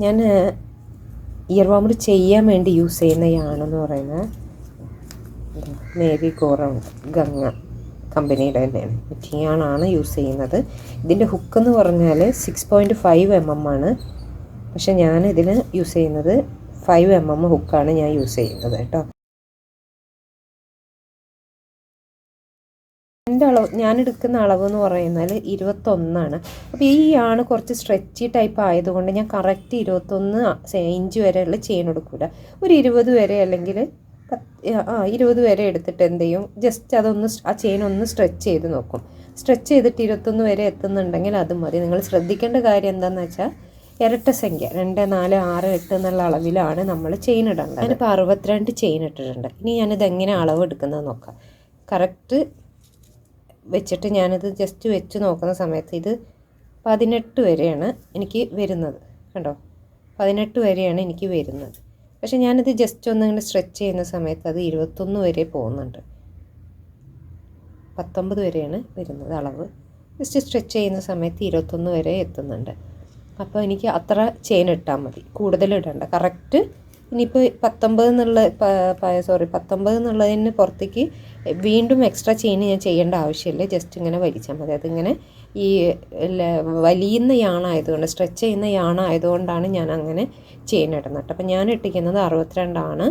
ഞാൻ year warmer ചെയ്യാൻ വേണ്ടി യൂസ് ചെയ്യുന്ന യാണെന്ന് പറയുന്നത് നേവി കോറൗണ്ട് ഗംഗ കമ്പനിയുടെ തന്നെയാണ് യാണാണ് യൂസ് ചെയ്യുന്നത്. ഇതിൻ്റെ ഹുക്കെന്ന് പറഞ്ഞാൽ 6.5 mm ആണ്. പക്ഷെ ഞാൻ ഇതിന് യൂസ് ചെയ്യുന്നത് 5 mm ഹുക്കാണ് ഞാൻ യൂസ് ചെയ്യുന്നത് കേട്ടോ. എൻ്റെ അളവ് ഞാൻ എടുക്കുന്ന അളവ് എന്ന് പറയുന്നത് 21 അപ്പോൾ ഈ യാണ് കുറച്ച് സ്ട്രെച്ചി ടൈപ്പ് ആയതുകൊണ്ട് ഞാൻ കറക്റ്റ് 21 ഇഞ്ച് വരെയുള്ള ചെയിൻ എടുക്കില്ല. ഒരു 20 വരെ അല്ലെങ്കിൽ 20 വരെ എടുത്തിട്ട് എന്ത് ചെയ്യും, ജസ്റ്റ് അതൊന്ന് ആ ചെയിൻ ഒന്ന് സ്ട്രെച്ച് ചെയ്ത് നോക്കും. സ്ട്രെച്ച് ചെയ്തിട്ട് 21 വരെ എത്തുന്നുണ്ടെങ്കിൽ അത് മതി. നിങ്ങൾ ശ്രദ്ധിക്കേണ്ട കാര്യം എന്താണെന്ന് വെച്ചാൽ ഇരട്ട സംഖ്യ 2, 4, 6, 8 എന്നുള്ള അളവിലാണ് നമ്മൾ ചെയിൻ ഇടേണ്ടത്. ഞാനിപ്പോൾ 62 ചെയിൻ ഇട്ടിട്ടുണ്ട്. ഇനി ഞാനിത് എങ്ങനെ അളവ് എടുക്കുന്നത് നോക്കാം. കറക്റ്റ് വെച്ചിട്ട് ഞാനിത് ജസ്റ്റ് വെച്ച് നോക്കുന്ന സമയത്ത് ഇത് 18 വരെയാണ് എനിക്ക് വരുന്നത്. കണ്ടോ, 18 വരെയാണ് എനിക്ക് വരുന്നത്. പക്ഷെ ഞാനിത് ജസ്റ്റ് ഒന്ന് ഇങ്ങനെ സ്ട്രെച്ച് ചെയ്യുന്ന സമയത്ത് അത് 21 വരെ പോകുന്നുണ്ട്. 19 വരെയാണ് വരുന്നത് അളവ്. ജസ്റ്റ് സ്ട്രെച്ച് ചെയ്യുന്ന സമയത്ത് 21 വരെ എത്തുന്നുണ്ട്. അപ്പോൾ എനിക്ക് അത്ര ചെയിൻ ഇട്ടാൽ മതി, കൂടുതൽ ഇടണ്ട. കറക്റ്റ് ഇനിയിപ്പോൾ 19 എന്നുള്ളതിന് പുറത്തേക്ക് വീണ്ടും എക്സ്ട്രാ ചെയിൻ ഞാൻ ചെയ്യേണ്ട ആവശ്യമില്ല. ജസ്റ്റ് ഇങ്ങനെ വലിച്ചാൽ മതി. അതിങ്ങനെ ഈ വലിയുന്ന യാണായതുകൊണ്ട്, സ്ട്രെച്ച് ചെയ്യുന്ന യാണായതുകൊണ്ടാണ് ഞാൻ അങ്ങനെ ചെയിൻ ഇടുന്നത്. അപ്പം ഞാൻ ഇട്ടിരിക്കുന്നത് 62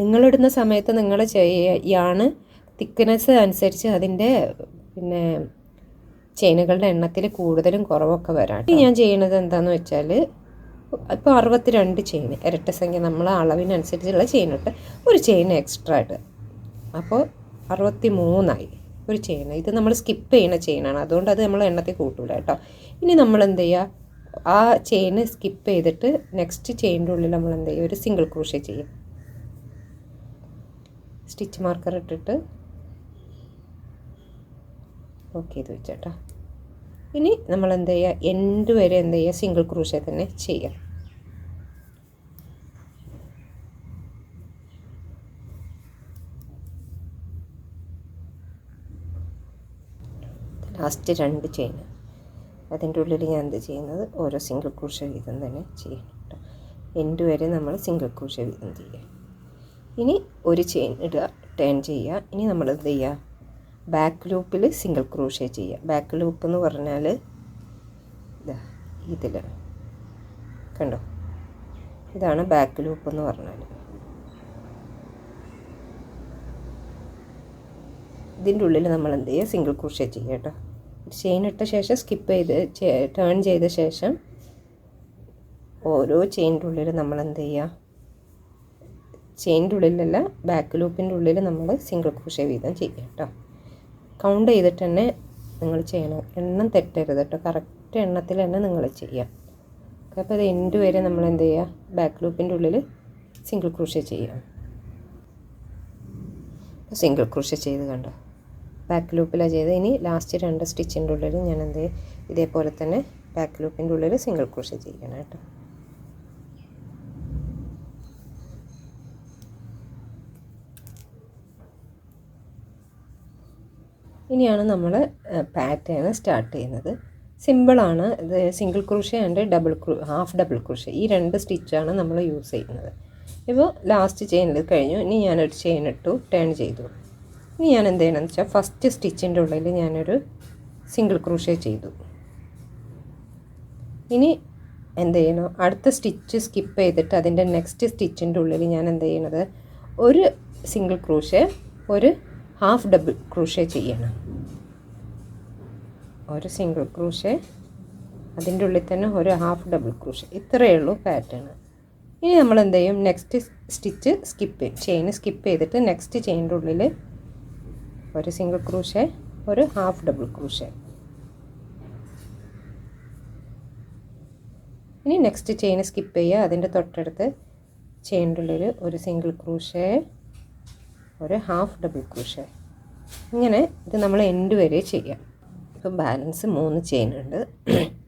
നിങ്ങളിടുന്ന സമയത്ത് നിങ്ങൾ യാണ് തിക്നെസ് അനുസരിച്ച് അതിൻ്റെ ചെയിനുകളുടെ എണ്ണത്തിൽ കൂടുതലും കുറവൊക്കെ വരാം. ഞാൻ ചെയ്യണത് എന്താണെന്ന് വെച്ചാൽ ഇപ്പോൾ 62 ചെയിൻ ഇരട്ട സംഖ്യ നമ്മൾ അളവിനനുസരിച്ചുള്ള ചെയിൻ ഇട്ട് ഒരു ചെയിൻ എക്സ്ട്രാ ഇട്ട്, അപ്പോൾ 63 ഒരു ചെയിൻ. ഇത് നമ്മൾ സ്കിപ്പ് ചെയ്യുന്ന ചെയിനാണ്, അതുകൊണ്ട് അത് നമ്മൾ എണ്ണത്തിൽ കൂട്ടൂല കേട്ടോ. ഇനി നമ്മൾ എന്ത് ചെയ്യുക, ആ ചെയിൻ സ്കിപ്പ് ചെയ്തിട്ട് നെക്സ്റ്റ് ചെയിൻ്റെ ഉള്ളിൽ നമ്മൾ എന്ത് ചെയ്യുക, ഒരു സിംഗിൾ ക്രോഷ്യ ചെയ്യും. സ്റ്റിച്ച് മാർക്കർ ഇട്ടിട്ട് ഓക്കെ ചെയ്ത് വെച്ചേട്ടോ. ഇനി നമ്മൾ എന്ത് ചെയ്യുക, എൻഡ് വരെ എന്ത് ചെയ്യുക, സിംഗിൾ ക്രോഷ്യ തന്നെ ചെയ്യാം. ലാസ്റ്റ് 2 ചെയിൻ അതിൻ്റെ ഉള്ളിൽ ഞാൻ എന്ത് ചെയ്യുന്നത്, ഓരോ സിംഗിൾ ക്രോഷ്യ വീതം തന്നെ ചെയ്യണം കേട്ടോ. എൻഡ് വരെ നമ്മൾ സിംഗിൾ ക്രോഷ്യ വീതം ചെയ്യുക. ഇനി ഒരു ചെയിൻ ഇടുക, ടേൺ ചെയ്യുക. ഇനി നമ്മൾ എന്ത് ചെയ്യുക, ബാക്ക് ലൂപ്പിൽ സിംഗിൾ ക്രോഷ്യ ചെയ്യുക. ബാക്ക് ലൂപ്പ് എന്ന് പറഞ്ഞാൽ ഇതിൽ കണ്ടോ, ഇതാണ് ബാക്ക് ലൂപ്പ് എന്ന് പറഞ്ഞാൽ. ഇതിൻ്റെ ഉള്ളിൽ നമ്മൾ എന്ത് ചെയ്യുക, സിംഗിൾ ക്രോഷ്യ ചെയ്യുക കേട്ടോ. ചെയിൻ ഇട്ട ശേഷം സ്കിപ്പ് ചെയ്ത് ടേൺ ചെയ്ത ശേഷം ഓരോ ചെയിൻ്റെ ഉള്ളിൽ നമ്മൾ എന്ത് ചെയ്യുക, ചെയിൻ്റെ ഉള്ളിലല്ല ബാക്ക് ലൂപ്പിൻ്റെ ഉള്ളിൽ നമ്മൾ സിംഗിൾ ക്രോഷ്യ വീതം ചെയ്യുക കേട്ടോ. കൗണ്ട് ചെയ്തിട്ട് തന്നെ നിങ്ങൾ ചെയ്യണം, എണ്ണം തെറ്റരുത് കേട്ടോ. കറക്റ്റ് എണ്ണത്തിൽ തന്നെ നിങ്ങൾ ചെയ്യാം. അപ്പോൾ അത് എൻഡ് വരെ നമ്മൾ എന്ത് ചെയ്യുക, ബാക്ക് ലൂപ്പിൻ്റെ ഉള്ളിൽ സിംഗിൾ ക്രോഷ്യ ചെയ്യുക. സിംഗിൾ ക്രോഷ്യ ചെയ്ത് കണ്ടോ, ബാക്ക് ലൂപ്പിലാണ് ചെയ്ത്. ഇനി ലാസ്റ്റ് 2 സ്റ്റിച്ചിൻ്റെ ഉള്ളിൽ ഞാൻ എന്ത് ചെയ്യും, ഇതേപോലെ തന്നെ ബാക്ക് ലൂപ്പിൻ്റെ ഉള്ളിൽ സിംഗിൾ ക്രോഷ്യ ചെയ്യണം കേട്ടോ. ഇനിയാണ് നമ്മൾ പാറ്റേൺ സ്റ്റാർട്ട് ചെയ്യുന്നത്. സിമ്പിളാണ് ഇത്. Single crochet and half double crochet, ഈ 2 സ്റ്റിച്ചാണ് നമ്മൾ യൂസ് ചെയ്യുന്നത്. ഇപ്പോൾ ലാസ്റ്റ് ചെയിനിൽ കഴിഞ്ഞു. ഇനി ഞാനൊരു ചെയിൻ ഇട്ടു, ടേൺ ചെയ്തു. ഇനി ഞാൻ എന്ത് ചെയ്യണമെന്ന് വെച്ചാൽ ഫസ്റ്റ് സ്റ്റിച്ചിൻ്റെ ഉള്ളിൽ ഞാനൊരു സിംഗിൾ ക്രോഷ്യ ചെയ്തു. ഇനി എന്ത് ചെയ്യണം, അടുത്ത സ്റ്റിച്ച് സ്കിപ്പ് ചെയ്തിട്ട് അതിൻ്റെ നെക്സ്റ്റ് സ്റ്റിച്ചിൻ്റെ ഉള്ളിൽ ഞാൻ എന്ത് ചെയ്യണത്, ഒരു സിംഗിൾ ക്രോഷ്യ, ഒരു ഹാഫ് ഡബിൾ ക്രോഷ്യ ചെയ്യണം. ഒരു സിംഗിൾ ക്രോഷ്യ, അതിൻ്റെ ഉള്ളിൽ തന്നെ ഒരു ഹാഫ് ഡബിൾ ക്രോഷ്യ. ഇത്രയേ ഉള്ളൂ പാറ്റേൺ. ഇനി നമ്മൾ എന്ത് ചെയ്യും, നെക്സ്റ്റ് സ്റ്റിച്ച് ചെയിൻ സ്കിപ്പ് ചെയ്തിട്ട് നെക്സ്റ്റ് ചെയിൻ്റെ ഉള്ളിൽ ഒരു സിംഗിൾ ക്രോഷ്യ, ഒരു ഹാഫ് ഡബിൾ ക്രോഷ്യ. ഇനി നെക്സ്റ്റ് ചെയിൻ സ്കിപ്പ് ചെയ്യുക, അതിൻ്റെ തൊട്ടടുത്ത് ചെയിൻ്റെ ഉള്ളിൽ ഒരു സിംഗിൾ ക്രോഷ്യ, ഒരു ഹാഫ് ഡബിൾ ക്രോഷ്യ. ഇങ്ങനെ ഇത് നമ്മൾ എൻഡ് വരെ ചെയ്യാം. ഇപ്പം ബാലൻസ് 3 ചെയിൻ ഉണ്ട്.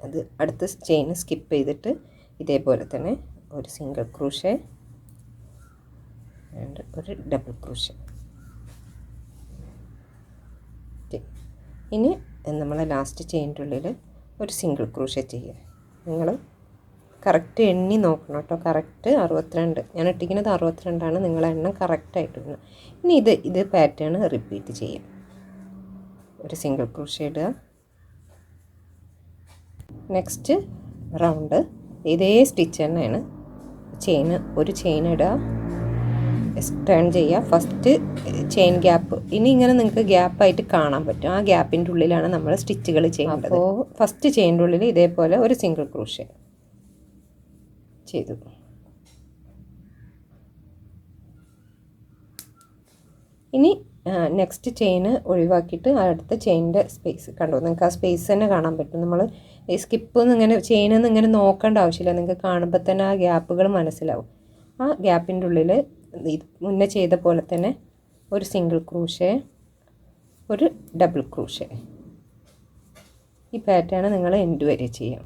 അത് അടുത്ത ചെയിൻ സ്കിപ്പ് ചെയ്തിട്ട് ഇതേപോലെ തന്നെ ഒരു സിംഗിൾ ക്രോഷ്യ ആൻഡ് ഒരു ഡബിൾ ക്രോഷ്യ. ഇനി നമ്മൾ ലാസ്റ്റ് ചെയിൻ്റെ ഉള്ളിൽ ഒരു സിംഗിൾ ക്രോഷ്യ ചെയ്യുക. നിങ്ങൾ കറക്റ്റ് എണ്ണി നോക്കണം കേട്ടോ. കറക്റ്റ് 62 ഞാൻ ഇട്ടിരിക്കുന്നത് 62ആണ്. നിങ്ങളെ എണ്ണം കറക്റ്റായിട്ട് ഇടണം. ഇനി ഇത് പാറ്റേൺ റിപ്പീറ്റ് ചെയ്യാം. ഒരു സിംഗിൾ ക്രോഷ്യ ഇടുക. നെക്സ്റ്റ് റൗണ്ട് ഇതേ സ്റ്റിച്ച് തന്നെയാണ്. ഒരു ചെയിൻ ഇടുക, ടേൺ ചെയ്യുക. ഫസ്റ്റ് ചെയിൻ ഗ്യാപ്പ് ഇനി ഇങ്ങനെ നിങ്ങൾക്ക് ഗ്യാപ്പായിട്ട് കാണാൻ പറ്റും. ആ ഗ്യാപ്പിൻ്റെ ഉള്ളിലാണ് നമ്മൾ സ്റ്റിച്ചുകൾ ചെയ്യേണ്ടത്. അപ്പോൾ ഫസ്റ്റ് ചെയിൻ്റെ ഉള്ളിൽ ഇതേപോലെ ഒരു സിംഗിൾ ക്രോഷ്യ ചെയ്തു. ഇനി നെക്സ്റ്റ് ചെയിന് ഒഴിവാക്കിയിട്ട് അടുത്ത ചെയിനിൻ്റെ സ്പേസ് കണ്ടോ. നിങ്ങൾക്ക് ആ സ്പേസ് തന്നെ കാണാൻ പറ്റും. നമ്മൾ ഈ സ്കിപ്പൊന്നും ഇങ്ങനെ ചെയിനൊന്നും ഇങ്ങനെ നോക്കേണ്ട ആവശ്യമില്ല. നിങ്ങൾക്ക് കാണുമ്പോൾ തന്നെ ആ ഗ്യാപ്പുകൾ മനസ്സിലാവും. ആ ഗ്യാപ്പിൻ്റെ ഉള്ളിൽ മുന്നേ ചെയ്ത പോലെ തന്നെ ഒരു സിംഗിൾ ക്രോഷ്യ, ഒരു ഡബിൾ ക്രോഷ്യ. ഈ പാറ്റേൺ നിങ്ങൾ എൻഡ് വരെ ചെയ്യാം.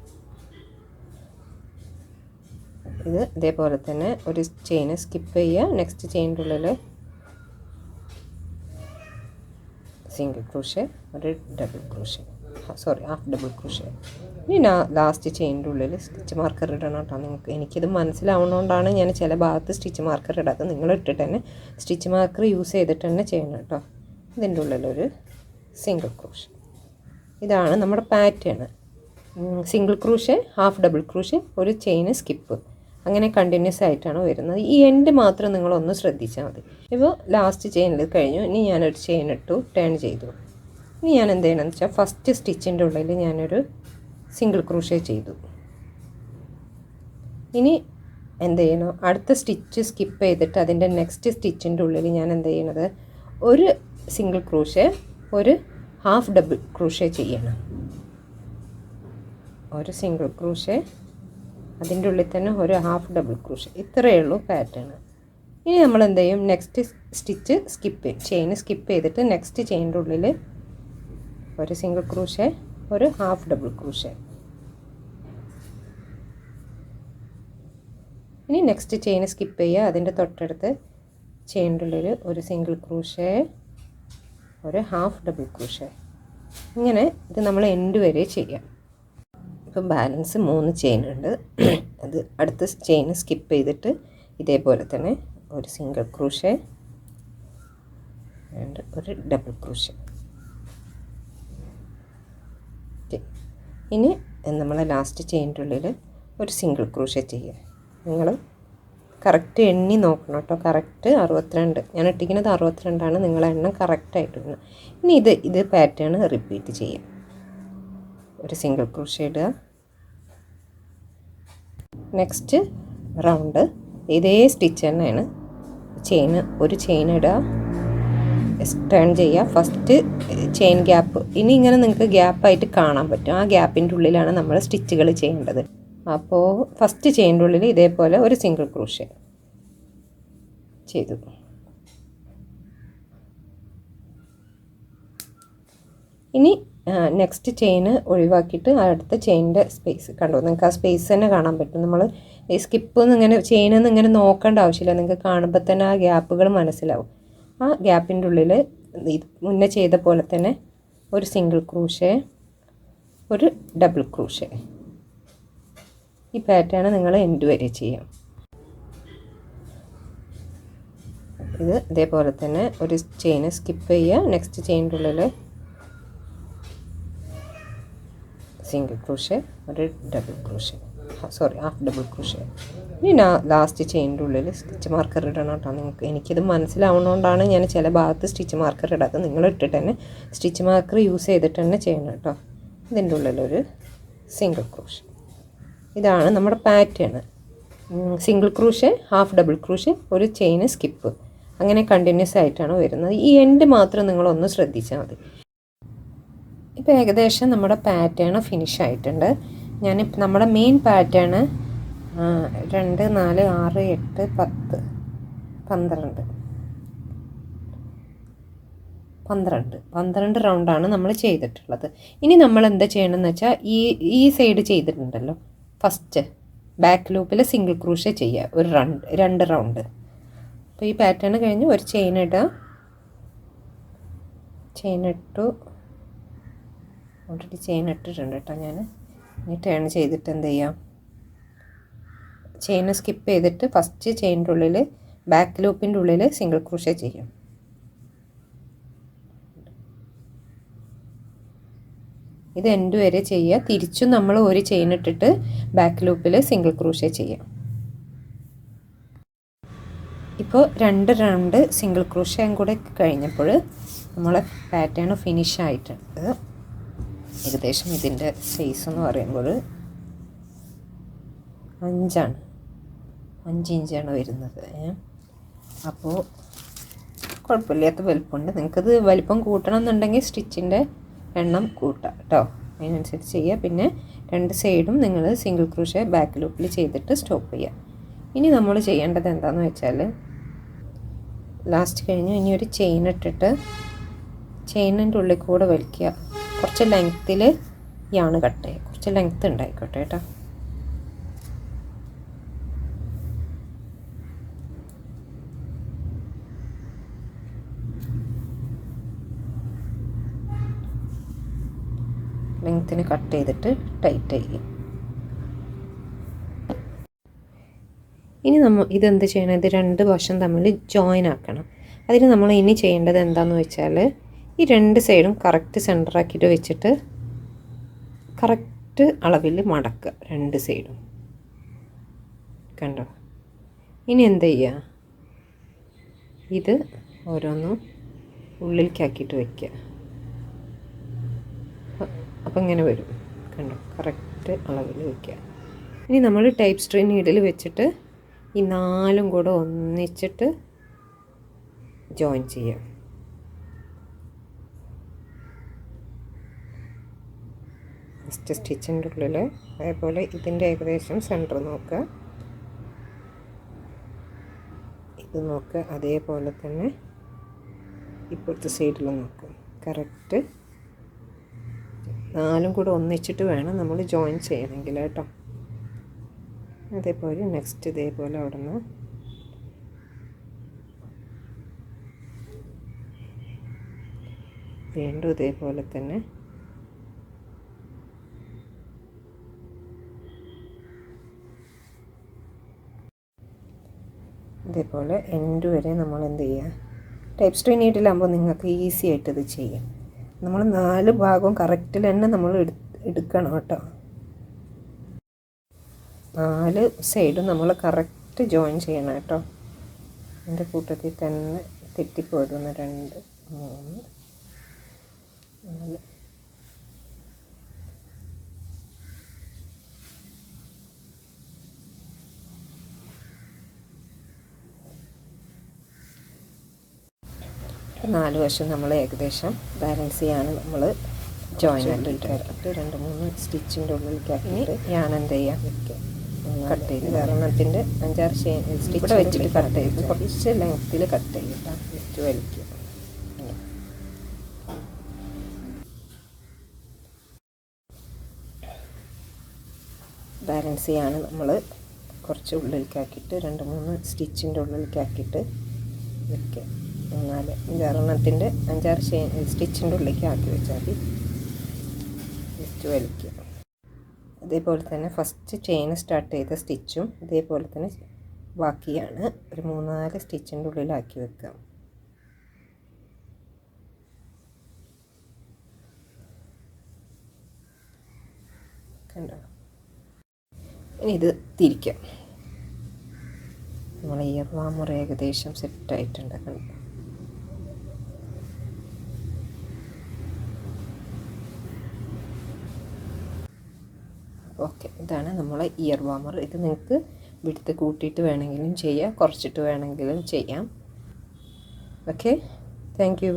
ഇതേപോലെ തന്നെ ഒരു ചെയിന് സ്കിപ്പ് ചെയ്യുക. നെക്സ്റ്റ് ചെയിൻ്റെ ഉള്ളിൽ സിംഗിൾ ക്രോഷ്യ, ഒരു double crochet, half double crochet. ഇനി ലാസ്റ്റ് ചെയിൻ്റെ ഉള്ളിൽ സ്റ്റിച്ച് മാർക്കർ ഇടണം കേട്ടോ. എനിക്കിത് മനസ്സിലാവുന്നതുകൊണ്ടാണ് ഞാൻ ചില ഭാഗത്ത് സ്റ്റിച്ച് മാർക്കർ ഇടാത്തത്. നിങ്ങൾ ഇട്ടിട്ട് തന്നെ സ്റ്റിച്ച് മാർക്കർ യൂസ് ചെയ്തിട്ട് തന്നെ ചെയ്യണം കേട്ടോ. ഇതിൻ്റെ ഉള്ളിലൊരു സിംഗിൾ ക്രോഷ്യ. ഇതാണ് നമ്മുടെ pattern. Single crochet, half double crochet, ഒരു ചെയിന് സ്കിപ്പ്, അങ്ങനെ കണ്ടിന്യൂസ് ആയിട്ടാണ് വരുന്നത്. ഈ എൻഡ് മാത്രം നിങ്ങളൊന്ന് ശ്രദ്ധിച്ചാൽ മതി. ഇപ്പോൾ ലാസ്റ്റ് ചെയിനിൽ കഴിഞ്ഞു. ഇനി ഞാനൊരു ചെയിൻ ഇട്ടു, ടേൺ ചെയ്തു. ഇനി ഞാൻ എന്ത് ചെയ്യണമെന്ന് വെച്ചാൽ ഫസ്റ്റ് സ്റ്റിച്ചിൻ്റെ ഉള്ളിൽ ഞാനൊരു സിംഗിൾ ക്രോഷ്യ ചെയ്തു. ഇനി എന്ത് ചെയ്യണം, അടുത്ത സ്റ്റിച്ച് സ്കിപ്പ് ചെയ്തിട്ട് അതിൻ്റെ നെക്സ്റ്റ് സ്റ്റിച്ചിൻ്റെ ഉള്ളിൽ ഞാൻ എന്ത് ചെയ്യണത്, ഒരു സിംഗിൾ ക്രോഷ്യ, ഒരു ഹാഫ് ഡബിൾ ക്രോഷ്യ ചെയ്യണം. ഒരു സിംഗിൾ ക്രോഷ്യ, അതിൻ്റെ ഉള്ളിൽ തന്നെ ഒരു ഹാഫ് ഡബിൾ ക്രോഷ്യ. ഇത്രയേ ഉള്ളൂ പാറ്റേൺ. ഇനി നമ്മൾ എന്ത് ചെയ്യും, നെക്സ്റ്റ് സ്റ്റിച്ച് ചെയിൻ സ്കിപ്പ് ചെയ്തിട്ട് നെക്സ്റ്റ് ചെയിൻ്റെ ഉള്ളിൽ ഒരു സിംഗിൾ ക്രോഷ്യ, ഒരു ഹാഫ് ഡബിൾ ക്രോഷ്യ. ഇനി നെക്സ്റ്റ് ചെയിൻ സ്കിപ്പ് ചെയ്യുക. അതിൻ്റെ തൊട്ടടുത്ത് ചെയിൻ്റെ ഉള്ളിൽ ഒരു സിംഗിൾ ക്രോഷ്യ, ഒരു ഹാഫ് ഡബിൾ ക്രോഷ്യ. ഇങ്ങനെ ഇത് നമ്മൾ എൻഡ് വരെ ചെയ്യാം. ഇപ്പം ബാലൻസ് 3 ചെയിൻ ഉണ്ട്. അത് അടുത്ത ചെയിൻ സ്കിപ്പ് ചെയ്തിട്ട് ഇതേപോലെ തന്നെ ഒരു സിംഗിൾ ക്രോഷ്യ, ഒരു ഡബിൾ ക്രോഷ്യ. ഇനി നമ്മൾ ലാസ്റ്റ് ചെയിൻ്റെ ഉള്ളിൽ ഒരു സിംഗിൾ ക്രോഷ്യ ചെയ്യുക. നിങ്ങൾ കറക്റ്റ് എണ്ണി നോക്കണം കേട്ടോ. കറക്റ്റ് 62 ഞാൻ ഇട്ടിരിക്കുന്നത് 62ആണ്. നിങ്ങളെ എണ്ണം കറക്റ്റായിട്ട് ഇടണം. ഇനി ഇത് പാറ്റേൺ റിപ്പീറ്റ് ചെയ്യാം. ഒരു സിംഗിൾ ക്രോഷ്യ ഇടുക. നെക്സ്റ്റ് റൗണ്ട് ഇതേ സ്റ്റിച്ച് തന്നെയാണ്. ഒരു ചെയിൻ ഇടുക, ടേൺ ചെയ്യുക. ഫസ്റ്റ് ചെയിൻ ഗ്യാപ്പ് ഇനി ഇങ്ങനെ നിങ്ങൾക്ക് ഗ്യാപ്പായിട്ട് കാണാൻ പറ്റും. ആ ഗ്യാപ്പിൻ്റെ ഉള്ളിലാണ് നമ്മൾ സ്റ്റിച്ചുകൾ ചെയ്യേണ്ടത്. അപ്പോൾ ഫസ്റ്റ് ചെയിൻ്റെ ഉള്ളിൽ ഇതേപോലെ ഒരു സിംഗിൾ ക്രോഷ്യ ചെയ്തു. ഇനി നെക്സ്റ്റ് ചെയിന് ഒഴിവാക്കിയിട്ട് അടുത്ത ചെയിനിൻ്റെ സ്പേസ് കണ്ടോ. നിങ്ങൾക്ക് ആ സ്പേസ് തന്നെ കാണാൻ പറ്റും. നമ്മൾ ഈ സ്കിപ്പൊന്നും ഇങ്ങനെ ചെയിനൊന്നും ഇങ്ങനെ നോക്കേണ്ട ആവശ്യമില്ല. നിങ്ങൾക്ക് കാണുമ്പോൾ തന്നെ ആ ഗ്യാപ്പുകൾ മനസ്സിലാവും. ആ ഗ്യാപ്പിൻ്റെ ഉള്ളിൽ മുന്നേ ചെയ്ത പോലെ തന്നെ ഒരു സിംഗിൾ ക്രോഷ്യ, ഒരു ഡബിൾ ക്രോഷ്യ. ഈ പാറ്റേൺ നിങ്ങൾ എൻഡ് വരെ ചെയ്യാം. ഇതേപോലെ തന്നെ ഒരു ചെയിൻ സ്കിപ്പ് ചെയ്യുക. നെക്സ്റ്റ് ചെയിൻ്റെ ഉള്ളിൽ സിംഗിൾ ക്രോഷ്യ, ഒരു double crochet, half double crochet. ഇനി ലാസ്റ്റ് ചെയിൻ്റെ ഉള്ളിൽ സ്റ്റിച്ച് മാർക്കർ ഇടണം കേട്ടോ. എനിക്കിത് മനസ്സിലാവുന്നതുകൊണ്ടാണ് ഞാൻ ചില ഭാഗത്ത് സ്റ്റിച്ച് മാർക്കർ ഇടാത്തത്. നിങ്ങൾ ഇട്ടിട്ട് തന്നെ സ്റ്റിച്ച് മാർക്കർ യൂസ് ചെയ്തിട്ട് തന്നെ ചെയ്യണം കേട്ടോ. ഇതിൻ്റെ ഉള്ളിലൊരു സിംഗിൾ ക്രോഷ്യ. ഇതാണ് നമ്മുടെ pattern. Single crochet, half double crochet, ഒരു ചെയിൻ സ്കിപ്പ്, അങ്ങനെ കണ്ടിന്യൂസ് ആയിട്ടാണ് വരുന്നത്. ഈ എൻഡ് മാത്രം നിങ്ങളൊന്ന് ശ്രദ്ധിച്ചാൽ മതി. ഇപ്പോൾ ഏകദേശം നമ്മുടെ പാറ്റേൺ ഫിനിഷ് ആയിട്ടുണ്ട്. നമ്മുടെ മെയിൻ പാറ്റേൺ 2, 4, 6, 8, 10, 12 റൗണ്ടാണ് നമ്മൾ ചെയ്തിട്ടുള്ളത്. ഇനി നമ്മൾ എന്താ ചെയ്യണമെന്ന് വെച്ചാൽ ഈ സൈഡ് ചെയ്തിട്ടുണ്ടല്ലോ, ഫസ്റ്റ് ബാക്ക് ലൂപ്പിൽ സിംഗിൾ ക്രോഷ്യ ചെയ്യുക, ഒരു 2 റൗണ്ട്. അപ്പോൾ ഈ പാറ്റേൺ കഴിഞ്ഞ് ഒരു ചെയിൻ ഇടുക. ഓൾറെഡി ചെയിൻ ഇട്ടിട്ടുണ്ട് കേട്ടോ ഞാൻ. ഇനി ടേൺ ചെയ്തിട്ട് എന്ത് ചെയ്യാം, ചെയിൻ സ്കിപ്പ് ചെയ്തിട്ട് ഫസ്റ്റ് ചെയിൻ്റെ ഉള്ളിൽ ബാക്ക് ലൂപ്പിൻ്റെ ഉള്ളിൽ സിംഗിൾ ക്രോഷേ ചെയ്യാം. ഇത് എൻഡ് വരെ ചെയ്യുക. തിരിച്ചും നമ്മൾ ഒരു ചെയിൻ ഇട്ടിട്ട് ബാക്ക് ലൂപ്പിൽ സിംഗിൾ ക്രോഷേ ചെയ്യാം. ഇപ്പോൾ 2 റൗണ്ട് സിംഗിൾ ക്രോഷയും കൂടെ കഴിഞ്ഞപ്പോൾ നമ്മളെ പാറ്റേൺ ഫിനിഷ് ആയിട്ടുണ്ട്. ഏകദേശം ഇതിൻ്റെ സൈസ് എന്ന് പറയുമ്പോൾ 5 ഇഞ്ചാണ് വരുന്നത്. അപ്പോൾ കുഴപ്പമില്ലാത്ത വലിപ്പമുണ്ട്. നിങ്ങൾക്കത് വലിപ്പം കൂട്ടണം എന്നുണ്ടെങ്കിൽ സ്റ്റിച്ചിൻ്റെ എണ്ണം കൂട്ടാം കേട്ടോ, അതിനനുസരിച്ച് ചെയ്യുക. പിന്നെ 2 സൈഡും നിങ്ങൾ സിംഗിൾ ക്രോഷേ ബാക്ക് ലൂപ്പിൽ ചെയ്തിട്ട് സ്റ്റോപ്പ് ചെയ്യുക. ഇനി നമ്മൾ ചെയ്യേണ്ടത് എന്താണെന്ന് വെച്ചാൽ ലാസ്റ്റ് കഴിഞ്ഞ് ഇനി ഒരു ചെയിൻ ഇട്ടിട്ട് ചെയിനിൻ്റെ ഉള്ളിൽ കൂടെ വലിക്കുക. കുറച്ച് ലെങ്ത്തിൽ യാണ് കട്ട് ചെയ്യുക. കുറച്ച് ലെങ്ത്ത് ഉണ്ടായിക്കോട്ടെ കേട്ടോ. ലെങ്ത്തിന് കട്ട് ചെയ്തിട്ട് ടൈറ്റ് ചെയ്യും. ഇനി ഇതെന്ത് ചെയ്യണം, ഇത് 2 വശം തമ്മിൽ ജോയിൻ ആക്കണം. അതിന് നമ്മൾ ഇനി ചെയ്യേണ്ടത് എന്താണെന്ന് വെച്ചാൽ ഈ 2 സൈഡും കറക്റ്റ് സെൻറ്ററാക്കിയിട്ട് വെച്ചിട്ട് കറക്റ്റ് അളവിൽ മടക്കുക 2 സൈഡും. കണ്ടോ? ഇനി എന്ത് ചെയ്യുക, ഇത് ഓരോന്നും ഉള്ളിലേക്കാക്കിയിട്ട് വയ്ക്കുക. അപ്പോൾ ഇങ്ങനെ വരും. കണ്ടോ? കറക്റ്റ് അളവിൽ വയ്ക്കുക. ഇനി നമ്മൾ ടൈപ്പ് സ്ട്രീ നീഡിൽ വെച്ചിട്ട് ഈ 4ഉം കൂടെ ഒന്നിച്ചിട്ട് ജോയിൻ ചെയ്യാം. ഫസ്റ്റ് സ്റ്റിച്ചിൻ്റെ ഉള്ളിൽ അതേപോലെ ഇതിൻ്റെ ഏകദേശം സെൻറ്റർ നോക്കുക, ഇത് നോക്കുക, അതേപോലെ തന്നെ ഇപ്പോഴത്തെ സൈഡിൽ നോക്കുക. കറക്റ്റ് 4ഉം കൂടെ ഒന്നിച്ചിട്ട് വേണം നമ്മൾ ജോയിൻ ചെയ്യണമെങ്കിൽ കേട്ടോ. അതേപോലെ നെക്സ്റ്റ് ഇതേപോലെ അവിടെ നിന്ന് വീണ്ടും ഇതേപോലെ തന്നെ ഇതേപോലെ എൻഡ് വരെ നമ്മൾ എന്ത് ചെയ്യുക, ടൈപ്പ് സ്ട്രീ നീഡിലാകുമ്പോൾ നിങ്ങൾക്ക് ഈസി ആയിട്ട് ഇത് ചെയ്യാം. നമ്മൾ 4 ഭാഗവും കറക്റ്റിൽ തന്നെ നമ്മൾ എടുക്കണം കേട്ടോ. 4 സൈഡും നമ്മൾ കറക്റ്റ് ജോയിൻ ചെയ്യണം കേട്ടോ. എൻ്റെ കൂട്ടത്തിൽ തന്നെ തെറ്റിപ്പോയിടുന്ന 2 3 4 4 വശം നമ്മൾ ഏകദേശം ബാലൻസ് ചെയ്യാണ് നമ്മൾ ജോയിൻ ആക്കിയിട്ട് 2 3 സ്റ്റിച്ചിൻ്റെ ഉള്ളിലേക്കാക്കിയിട്ട് ഞാൻ എന്ത് ചെയ്യാം, കട്ട് ചെയ്ത് കാരണത്തിൻ്റെ 5-6 സ്റ്റിച്ച് ഇവിടെ വെച്ചിട്ട് കട്ട് ചെയ്ത് കുറച്ച് ലെങ്ത്തിൽ കട്ട് ചെയ്തിട്ട് വെച്ച് വലിക്കുക. ബാലൻസ് ചെയ്യാണ് നമ്മൾ കുറച്ച് ഉള്ളിലേക്കാക്കിയിട്ട് 2 3 സ്റ്റിച്ചിൻ്റെ ഉള്ളിലേക്കാക്കിയിട്ട് വെക്കുക. 4 5-6 സ്റ്റിച്ചിൻ്റെ ഉള്ളിലേക്ക് ആക്കി വെച്ചാൽ മതി. ജസ്റ്റ് വലിക്കുക. അതേപോലെ തന്നെ ഫസ്റ്റ് ചെയിൻ സ്റ്റാർട്ട് ചെയ്ത സ്റ്റിച്ചും ഇതേപോലെ തന്നെ ബാക്കിയാണ് ഒരു 3-4 സ്റ്റിച്ചിൻ്റെ ഉള്ളിലാക്കി വെക്കുക. കണ്ടോ? ഇനി ഇത് തിരിക്കാം. നമ്മൾ ഇയർ വാമർ ഏകദേശം സെറ്റായിട്ടുണ്ട്. കണ്ടോ? ഓക്കെ, ഇതാണ് നമ്മളെ ഇയർ വാമർ. ഇത് നിങ്ങൾക്ക് വിടുത്ത് കൂട്ടിയിട്ട് വേണമെങ്കിലും ചെയ്യാം, കുറച്ചിട്ട് വേണമെങ്കിലും ചെയ്യാം. Okay, thank you.